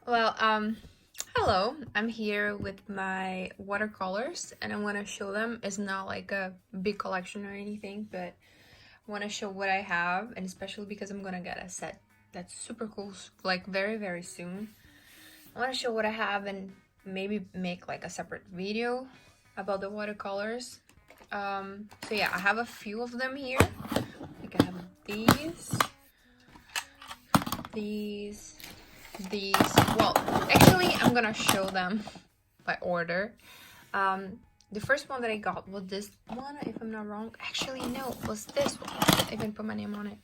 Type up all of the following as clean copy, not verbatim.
Well, hello. I'm here with my watercolors and I want to show them. It's not like a big collection or anything, but I want to show what I have, and especially because I'm gonna get a set that's super cool, like very, very soon. I want to show what I have and maybe make like a separate video about the watercolors. So yeah, I have a few of them here. Like I have these, these. Well, actually, I'm gonna show them by order. Um, the first one that I got was this one, if I'm not wrong. Actually, no, it was this one. I even put my name on it.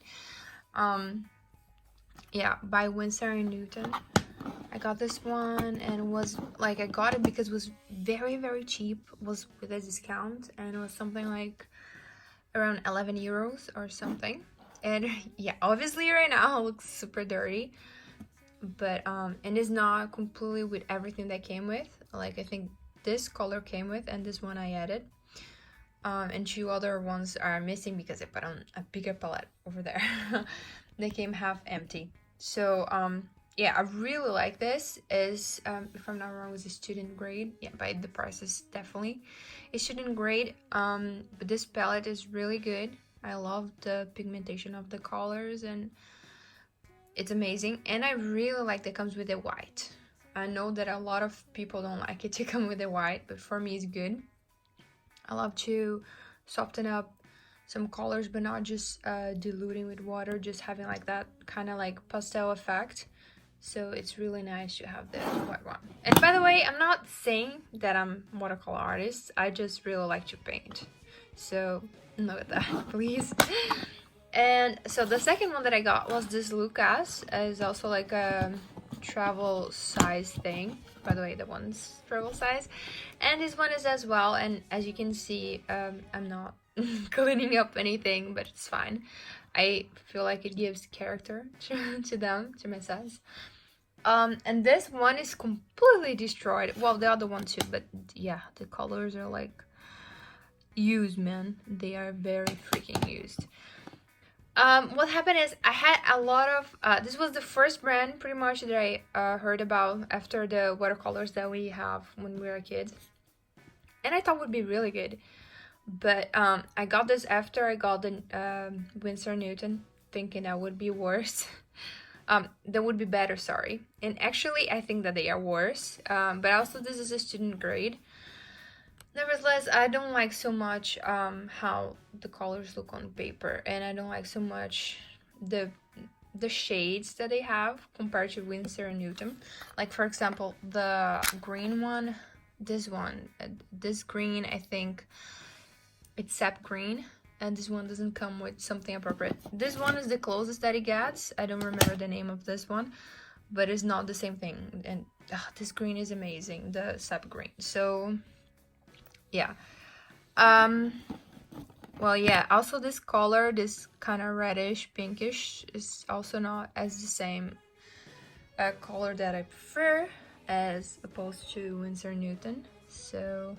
Yeah, by Winsor and Newton. I got this one and was like, I got it because it was very, very cheap. It was with a discount and it was something like around 11 euros or something. And yeah, obviously right now it looks super dirty, but and it's not completely with everything that came with. Like I think this color came with and this one I added, and two other ones are missing because I put on a bigger palette over there. They came half empty. So yeah, I really like this. Is if I'm not wrong, was a student grade. Yeah, by the price is definitely a student grade. But this palette is really good. I love the pigmentation of the colors and it's amazing. And I really like that it comes with the white. I know that a lot of people don't like it to come with the white, but for me it's good. I love to soften up some colors, but not just diluting with water, just having like that kind of like pastel effect. So it's really nice to have the white one. And by the way, I'm not saying that I'm watercolor artist. I just really like to paint. So note that, please. And so the second one that I got was this Lucas. It's also like a travel size thing. By the way, the one's travel size. And this one is as well. And as you can see, I'm not cleaning up anything, but it's fine. I feel like it gives character to them, to my sets. And this one is completely destroyed. Well, the other one too, but yeah, the colors are like used, man. They are very freaking used. What happened is I had a lot of this was the first brand pretty much that I heard about after the watercolors that we have when we were kids, and I thought would be really good. But I got this after I got the Winsor Newton, thinking that would be worse. That would be better, sorry. And actually, I think that they are worse. But also, this is a student grade. Nevertheless, I don't like so much how the colors look on paper, and I don't like so much the shades that they have compared to Winsor and Newton. Like for example, the green one, this one, this green, I think it's sap green, and this one doesn't come with something appropriate. This one is the closest that it gets. I don't remember the name of this one, but it's not the same thing. And this green is amazing, the sap green. So yeah. Well, yeah, also this color, this kind of reddish pinkish, is also not as the same color that I prefer as opposed to Winsor Newton. So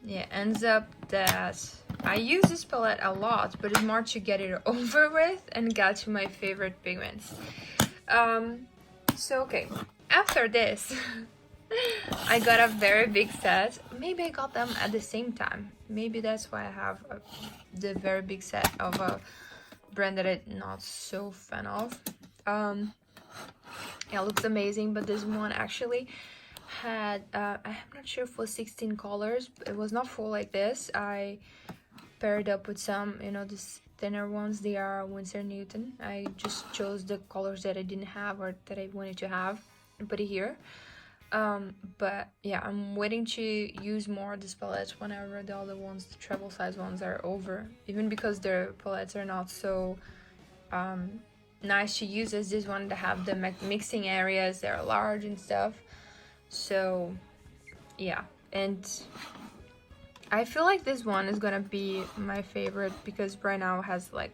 yeah, ends up that I use this palette a lot, but it's more to get it over with and get to my favorite pigments. So okay, after this I got a very big set. Maybe I got them at the same time. Maybe that's why I have the very big set of a brand that I'm not so fan of. Yeah, it looks amazing, but this one actually had I'm not sure if it was 16 colors. It was not full like this. I paired up with some, these thinner ones. They are Winsor Newton. I just chose the colors that I didn't have or that I wanted to have and put it here. But yeah, I'm waiting to use more of these palettes whenever the other ones, the travel size ones, are over, even because their palettes are not so nice to use as this one, to have the mixing areas, they're large and stuff. So yeah, and I feel like this one is gonna be my favorite because right now it has like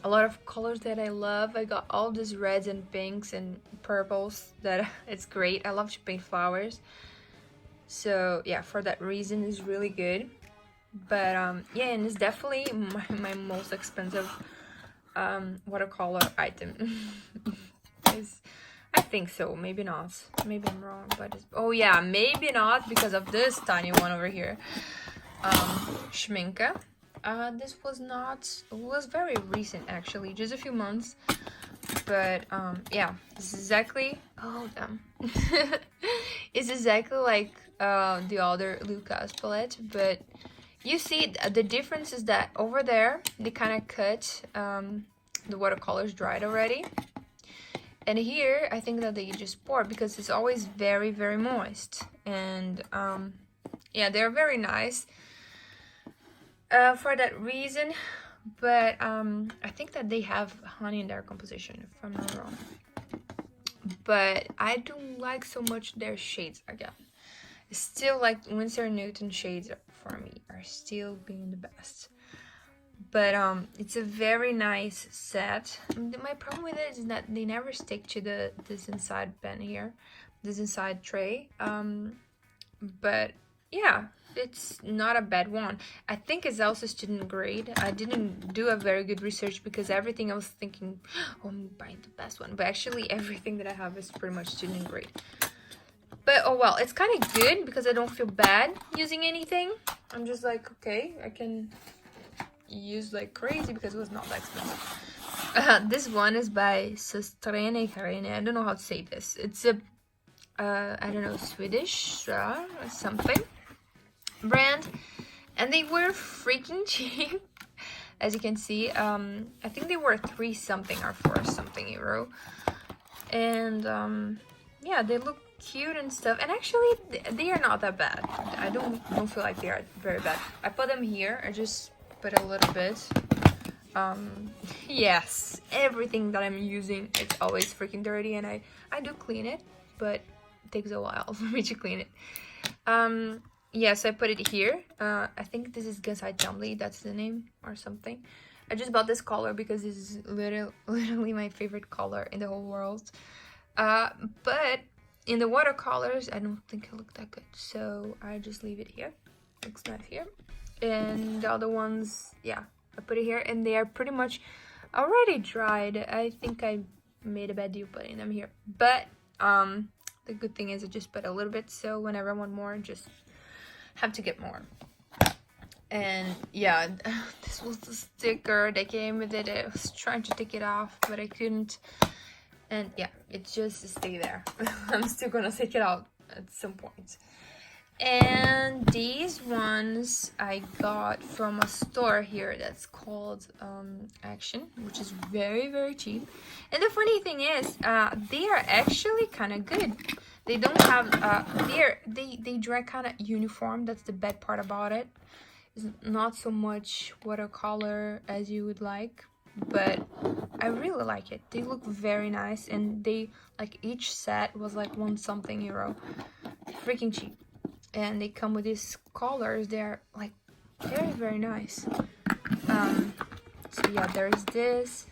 a lot of colors that I love. I got all these reds and pinks and purples that it's great. I love to paint flowers. So yeah, for that reason it's really good. But yeah, and it's definitely my most expensive watercolor item. I I think so. Maybe not. Maybe I'm wrong, but oh yeah, maybe not because of this tiny one over here. Schminke. This was not. It was very recent actually, just a few months. But yeah, this is exactly. Oh damn. It's exactly like the other Lucas palette, but you see the difference is that over there they kind of cut the watercolors dried already, and here I think that they just pour because it's always very very moist, and yeah, they're very nice for that reason. But I think that they have honey in their composition, if I'm not wrong. But I don't like so much their shades again. Still, like Winsor & Newton shades for me are still being the best. But it's a very nice set. My problem with it is that they never stick to this inside pen here, this inside tray. But yeah, it's not a bad one. I think it's also student grade. I didn't do a very good research because everything I was thinking, oh, I'm buying the best one, but actually everything that I have is pretty much student grade. But oh well, it's kind of good because I don't feel bad using anything. I'm just like, okay, I can use like crazy because it was not that expensive. This one is by Sostrene Karine. I don't know how to say this. It's a I don't know, Swedish or something brand, and they were freaking cheap. As you can see, I think they were 3 something or 4 something euro, and yeah, they look cute and stuff, and actually they are not that bad. I don't feel like they are very bad. I put them here. I just put a little bit. Yes, everything that I'm using, it's always freaking dirty, and I do clean it, but it takes a while for me to clean it. Yes, I put it here. I think this is Gasai Tumbly, that's the name or something. I just bought this color because this is literally my favorite color in the whole world. But in the watercolors, I don't think it looked that good, so I just leave it here. Looks nice here. And the other ones, yeah, I put it here, and they are pretty much already dried. I think I made a bad deal putting them here, but the good thing is I just put a little bit, so whenever I want more, just have to get more. And yeah, this was the sticker that came with it. I was trying to take it off, but I couldn't. And yeah, it just stayed there. I'm still gonna take it out at some point. And these ones I got from a store here that's called Action, which is very very cheap. And the funny thing is, they are actually kind of good. They don't have they dry kind of uniform. That's the bad part about it. It's not so much watercolor as you would like, but I really like it. They look very nice, and they like each set was like 1 something euro. Freaking cheap. And they come with these colors. They're like very very nice. So yeah, there's this.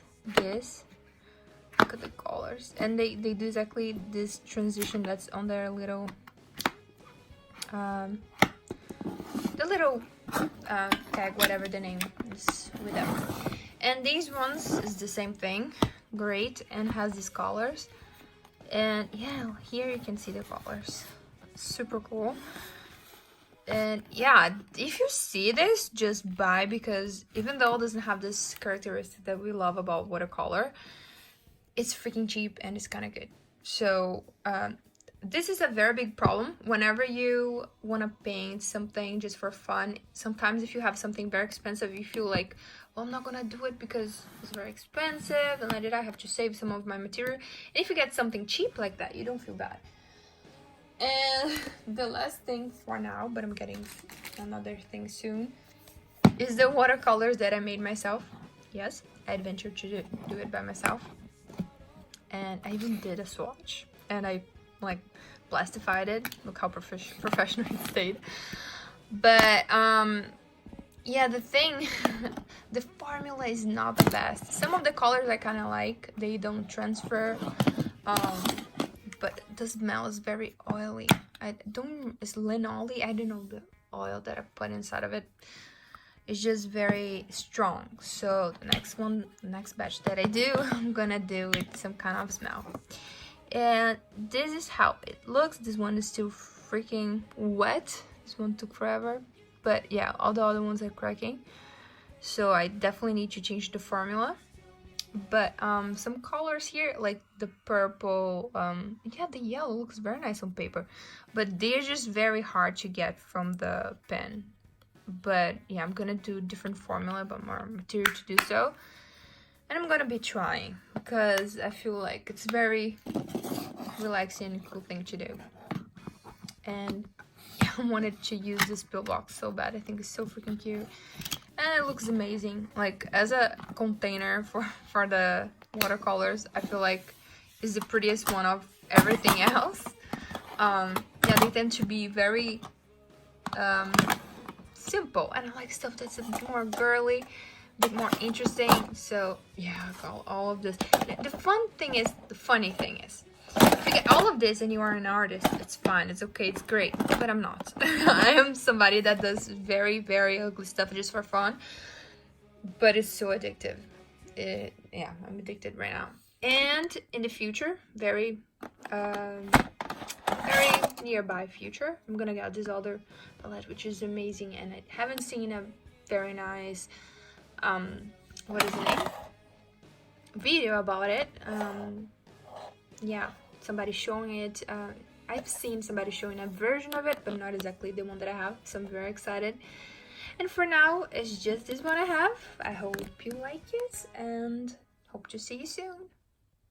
Look at the colors, and they do exactly this transition that's on their little the little tag, whatever the name is with them. And these ones is the same thing, great, and has these colors. And yeah, here you can see the colors. Super cool. And yeah, if you see this, just buy, because even though it doesn't have this characteristic that we love about watercolor, it's freaking cheap and it's kind of good. So this is a very big problem whenever you want to paint something just for fun. Sometimes if you have something very expensive, you feel like, well, I'm not gonna do it because it's very expensive, and I have to save some of my material. And if you get something cheap like that, you don't feel bad. And the last thing for now, but I'm getting another thing soon, is the watercolors that I made myself. Yes, I adventured to do it by myself. And I even did a swatch, and I like plastified it. Look how professional it stayed. But yeah, the thing, the formula is not the best. Some of the colors I kind of like, they don't transfer, but the smell is very oily. It's linolene. I don't know the oil that I put inside of it. It's just very strong. So the next batch that I do, I'm gonna do with some kind of smell. And this is how it looks. This one is still freaking wet. This one took forever, but yeah, all the other ones are cracking, so I definitely need to change the formula. But some colors here, like the purple, yeah, the yellow looks very nice on paper, but they're just very hard to get from the pen. But yeah, I'm gonna do different formula, but more material to do so, and I'm gonna be trying because I feel like it's very relaxing and cool thing to do. And yeah, I wanted to use this pillbox so bad. I think it's so freaking cute, and it looks amazing. Like as a container for the watercolors, I feel like is the prettiest one of everything else. Yeah, they tend to be very simple, and I like stuff that's a bit more girly, a bit more interesting. So yeah, I got all of this. The funny thing is, if you get all of this and you are an artist, it's fine, it's okay, it's great. But I'm not. I am somebody that does very, very ugly stuff just for fun. But it's so addictive. Yeah, I'm addicted right now. And in the future, very nearby future, I'm gonna get this other palette, which is amazing, and I haven't seen a very nice what is the name, video about it. Yeah, somebody showing it. I've seen somebody showing a version of it, but not exactly the one that I have, so I'm very excited. And for now, it's just this one I have. I hope you like it, and hope to see you soon.